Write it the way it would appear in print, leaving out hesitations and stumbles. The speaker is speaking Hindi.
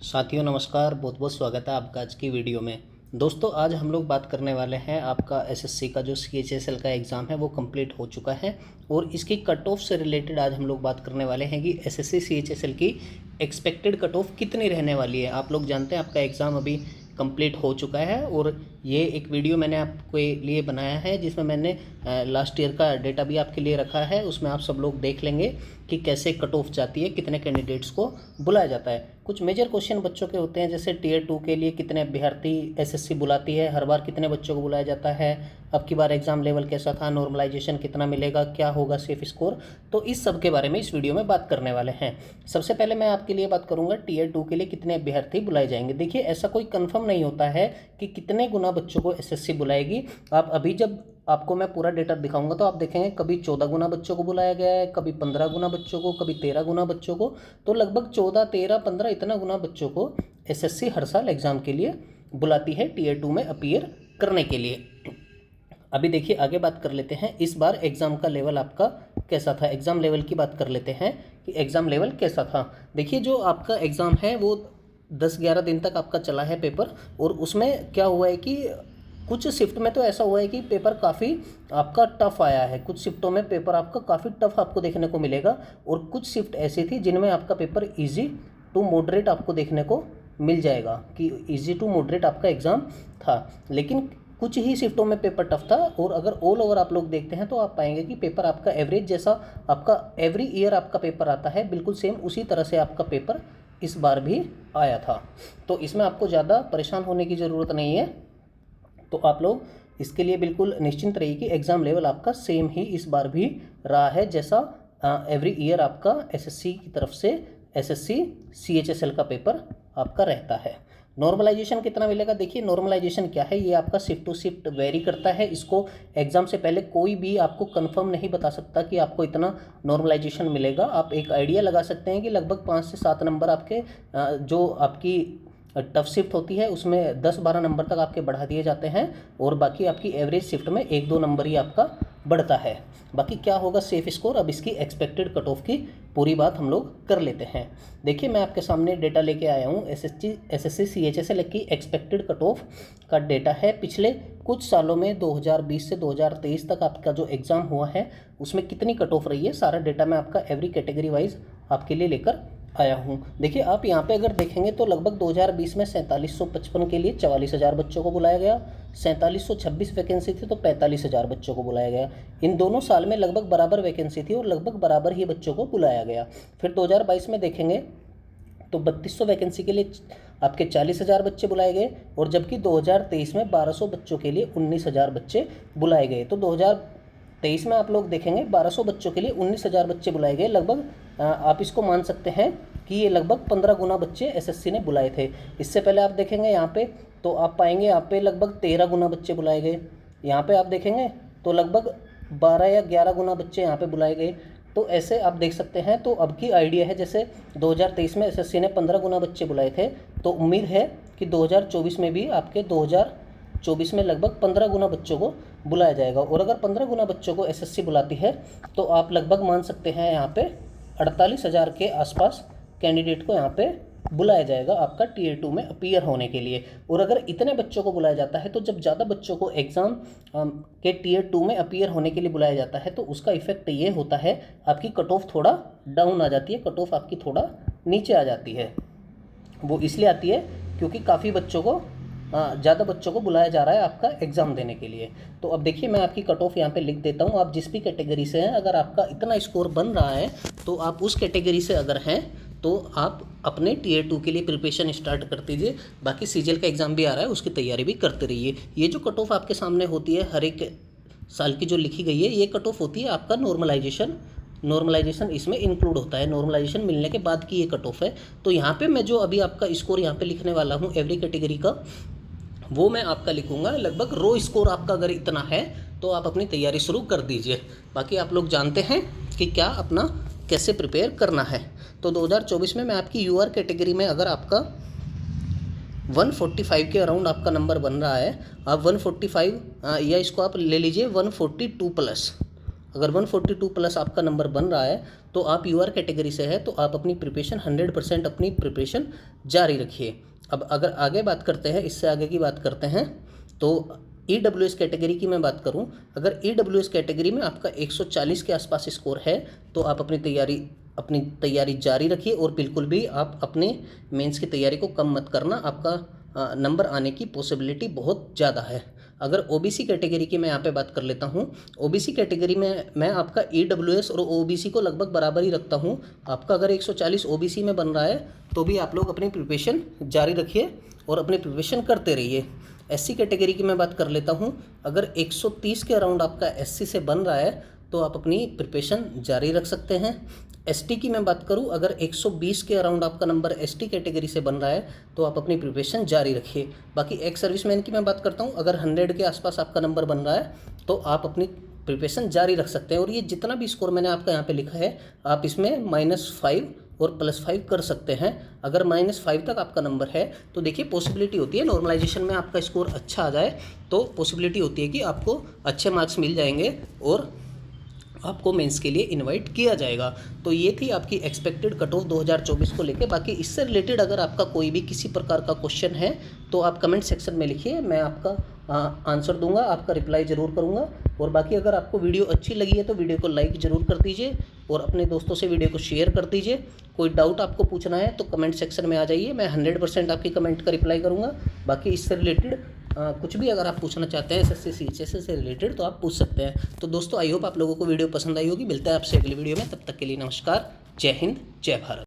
साथियों नमस्कार, बहुत बहुत स्वागत है आपका आज की वीडियो में। दोस्तों आज हम लोग बात करने वाले हैं आपका एसएससी का जो सीएचएसएल का एग्ज़ाम है वो कंप्लीट हो चुका है और इसकी कट ऑफ से रिलेटेड आज हम लोग बात करने वाले हैं कि एसएससी सीएचएसएल की एक्सपेक्टेड कट ऑफ कितनी रहने वाली है। आप लोग जानते हैं आपका एग्ज़ाम अभी कंप्लीट हो चुका है और ये एक वीडियो मैंने आपके लिए बनाया है जिसमें मैंने लास्ट ईयर का डेटा भी आपके लिए रखा है। उसमें आप सब लोग देख लेंगे कि कैसे कट ऑफ जाती है, कितने कैंडिडेट्स को बुलाया जाता है। कुछ मेजर क्वेश्चन बच्चों के होते हैं, जैसे टीयर 2 के लिए कितने अभ्यर्थी एसएससी बुलाती है, हर बार कितने बच्चों को बुलाया जाता है, अब की बार एग्जाम लेवल कैसा था, नॉर्मलाइजेशन कितना मिलेगा, क्या होगा सेफ स्कोर। तो इस सब के बारे में इस वीडियो में बात करने वाले हैं। सबसे पहले मैं आपके लिए बात करूंगा टीयर 2 के लिए कितने अभ्यर्थी बुलाए जाएंगे। देखिए ऐसा कोई कंफर्म नहीं होता है कि कितने गुना बच्चों को एसएससी बुलाएगी। आप अभी जब आपको मैं पूरा डेटा दिखाऊंगा तो आप देखेंगे कभी 14 गुना बच्चों को बुलाया गया है, कभी 15 गुना बच्चों को, कभी 13 गुना बच्चों को। तो लगभग 14, 13, 15 इतना गुना बच्चों को एसएससी हर साल एग्ज़ाम के लिए बुलाती है टीयर 2 में अपीयर करने के लिए। अभी देखिए आगे बात कर लेते हैं इस बार एग्ज़ाम का लेवल आपका कैसा था। एग्ज़ाम लेवल की बात कर लेते हैं कि एग्ज़ाम लेवल कैसा था। देखिए जो आपका एग्ज़ाम है वो 10-11 दिन तक आपका चला है पेपर, और उसमें क्या हुआ है कि कुछ शिफ्ट में तो ऐसा हुआ है कि पेपर काफ़ी आपका टफ आया है। कुछ शिफ्टों में पेपर आपका काफ़ी टफ आपको देखने को मिलेगा और कुछ शिफ्ट ऐसी थी जिनमें आपका पेपर इजी टू मॉडरेट आपको देखने को मिल जाएगा कि इजी टू मॉडरेट आपका एग्ज़ाम था। लेकिन कुछ ही शिफ्टों में पेपर टफ था, और अगर ऑल ओवर आप लोग देखते हैं तो आप पाएंगे कि पेपर आपका एवरेज जैसा आपका एवरी ईयर आपका पेपर आता है, बिल्कुल सेम उसी तरह से आपका पेपर इस बार भी आया था। तो इसमें आपको ज़्यादा परेशान होने की ज़रूरत नहीं है। तो आप लोग इसके लिए बिल्कुल निश्चिंत रहिए कि एग्ज़ाम लेवल आपका सेम ही इस बार भी रहा है जैसा एवरी ईयर आपका एसएससी की तरफ से एसएससी सीएचएसएल का पेपर आपका रहता है। नॉर्मलाइजेशन कितना मिलेगा, देखिए नॉर्मलाइजेशन क्या है, ये आपका शिफ्ट टू शिफ्ट वेरी करता है। इसको एग्ज़ाम से पहले कोई भी आपको कंफर्म नहीं बता सकता कि आपको इतना नॉर्मलाइजेशन मिलेगा। आप एक आइडिया लगा सकते हैं कि लगभग 5 से 7 नंबर आपके जो आपकी टफ शिफ्ट होती है उसमें 10-12 नंबर तक आपके बढ़ा दिए जाते हैं, और बाकी आपकी एवरेज शिफ्ट में 1-2 नंबर ही आपका बढ़ता है। बाकी क्या होगा सेफ स्कोर, अब इसकी एक्सपेक्टेड कट ऑफ की पूरी बात हम लोग कर लेते हैं। देखिए मैं आपके सामने डेटा लेके आया हूँ एसएससी सीएचएसएल की एक्सपेक्टेड कट ऑफ का डेटा है। पिछले कुछ सालों में 2020 से 2023 तक आपका जो एग्ज़ाम हुआ है उसमें कितनी कट ऑफ रही है, सारा डेटा मैं आपका एवरी कैटेगरी वाइज आपके लिए लेकर आया हूँ। देखिए आप यहाँ पे अगर देखेंगे तो लगभग 2020 में 4755 के लिए 44,000 बच्चों को बुलाया गया, 4726 वैकेंसी थी तो 45,000 बच्चों को बुलाया गया। इन दोनों साल में लगभग बराबर वैकेंसी थी और लगभग बराबर ही बच्चों को बुलाया गया। फिर 2022 में देखेंगे तो 3200 वैकेंसी के लिए आपके 40,000 बच्चे बुलाए गए, और जबकि 2023 में 1200 बच्चों के लिए 19,000 बच्चे बुलाए गए। तो 2023 में आप लोग देखेंगे 1200 बच्चों के लिए 19,000 बच्चे बुलाए गए। लगभग आप इसको मान सकते हैं कि ये लगभग 15 गुना बच्चे एसएससी ने बुलाए थे। इससे पहले आप देखेंगे यहाँ पे तो आप पाएंगे यहाँ पे लगभग 13 गुना बच्चे बुलाए गए। यहाँ पे आप देखेंगे तो लगभग 12 या 11 गुना बच्चे यहाँ पे बुलाए गए। तो ऐसे आप देख सकते हैं। तो अब की आइडिया है जैसे 2023 में एसएससी ने 15 गुना बच्चे बुलाए थे, तो उम्मीद है कि 2024 में भी आपके 2024 में लगभग 15 गुना बच्चों को बुलाया जाएगा। और अगर 15 गुना बच्चों को एसएससी बुलाती है तो आप लगभग मान सकते हैं यहाँ पे 48,000 के आसपास कैंडिडेट को यहाँ पे बुलाया जाएगा आपका टीयर 2 में अपीयर होने के लिए। और अगर इतने बच्चों को बुलाया जाता है तो जब ज़्यादा बच्चों को एग्ज़ाम के टीयर 2 में अपीयर होने के लिए बुलाया जाता है तो उसका इफेक्ट ये होता है आपकी कट ऑफ थोड़ा डाउन आ जाती है, कट ऑफ आपकी थोड़ा नीचे आ जाती है। वो इसलिए आती है क्योंकि काफ़ी बच्चों को ज़्यादा बच्चों को बुलाया जा रहा है आपका एग्ज़ाम देने के लिए। तो अब देखिए मैं आपकी कट ऑफ यहाँ पे लिख देता हूँ। आप जिस भी कैटेगरी से हैं, अगर आपका इतना स्कोर बन रहा है तो आप उस कैटेगरी से अगर हैं तो आप अपने टीयर 2 के लिए प्रिपरेशन स्टार्ट कर दीजिए। बाकी सीजीएल का एग्ज़ाम भी आ रहा है, उसकी तैयारी भी करते रहिए। ये जो कट ऑफ आपके सामने होती है हर एक साल की जो लिखी गई है, ये कट ऑफ होती है आपका नॉर्मलाइजेशन इसमें इंक्लूड होता है। नॉर्मलाइजेशन मिलने के बाद की ये कट ऑफ है। तो यहाँ पे मैं जो अभी आपका स्कोर यहाँ पे लिखने वाला हूँ एवरी कैटेगरी का, वो मैं आपका लिखूंगा। लगभग रो स्कोर आपका अगर इतना है तो आप अपनी तैयारी शुरू कर दीजिए। बाकी आप लोग जानते हैं कि क्या अपना कैसे प्रिपेयर करना है। तो 2024 में मैं आपकी यूआर कैटेगरी में अगर आपका 145 के अराउंड आपका नंबर बन रहा है, आप 145 या इसको आप ले लीजिए 142 प्लस, अगर 142 प्लस आपका नंबर बन रहा है तो आप यूआर कैटेगरी से है, तो आप अपनी प्रिपरेशन 100% अपनी प्रिपरेशन जारी रखिए। अब अगर आगे बात करते हैं, इससे आगे की बात करते हैं, तो EWS कैटेगरी की मैं बात करूं, अगर EWS कैटेगरी में आपका 140 के आसपास स्कोर है तो आप अपनी तैयारी जारी रखिए और बिल्कुल भी आप अपने मेंस की तैयारी को कम मत करना, आपका नंबर आने की पॉसिबिलिटी बहुत ज़्यादा है। अगर OBC कैटेगरी की मैं यहाँ पे बात कर लेता हूँ, OBC कैटेगरी में मैं आपका EWS और OBC को लगभग बराबर ही रखता हूँ। आपका अगर 140 OBC में बन रहा है तो भी आप लोग अपनी प्रिपरेशन जारी रखिए और अपनी प्रिपरेशन करते रहिए। SC कैटेगरी की मैं बात कर लेता हूँ, अगर 130 के अराउंड आपका SC से बन रहा है तो आप अपनी प्रिपरेशन जारी रख सकते हैं। ST की मैं बात करूं, अगर 120 के अराउंड आपका नंबर ST कैटेगरी से बन रहा है तो आप अपनी प्रिपरेशन जारी रखिए। बाकी एक्स सर्विसमैन की मैं बात करता हूं, अगर 100 के आसपास आपका नंबर बन रहा है तो आप अपनी प्रिपरेशन जारी रख सकते हैं। और ये जितना भी स्कोर मैंने आपका यहाँ पे लिखा है, आप इसमें -5 और +5 कर सकते हैं। अगर -5 तक आपका नंबर है तो देखिए पॉसिबिलिटी होती है नॉर्मलाइजेशन में आपका स्कोर अच्छा आ जाए तो पॉसिबिलिटी होती है कि आपको अच्छे मार्क्स मिल जाएंगे और आपको मेंस के लिए इनवाइट किया जाएगा। तो ये थी आपकी एक्सपेक्टेड कट ऑफ 2024 को लेके। बाकी इससे रिलेटेड अगर आपका कोई भी किसी प्रकार का क्वेश्चन है तो आप कमेंट सेक्शन में लिखिए, मैं आपका आंसर दूंगा, आपका रिप्लाई ज़रूर करूंगा। और बाकी अगर आपको वीडियो अच्छी लगी है तो वीडियो को लाइक ज़रूर कर दीजिए और अपने दोस्तों से वीडियो को शेयर कर दीजिए। कोई डाउट आपको पूछना है तो कमेंट सेक्शन में आ जाइए, मैं 100% आपकी कमेंट का रिप्लाई करूँगा। बाकी इससे रिलेटेड कुछ भी अगर आप पूछना चाहते हैं SSC CHS से रिलेटेड तो आप पूछ सकते हैं। तो दोस्तों आई होप आप लोगों को वीडियो पसंद आई होगी। मिलता है आपसे अगली वीडियो में, तब तक के लिए नमस्कार, जय हिंद, जय भारत।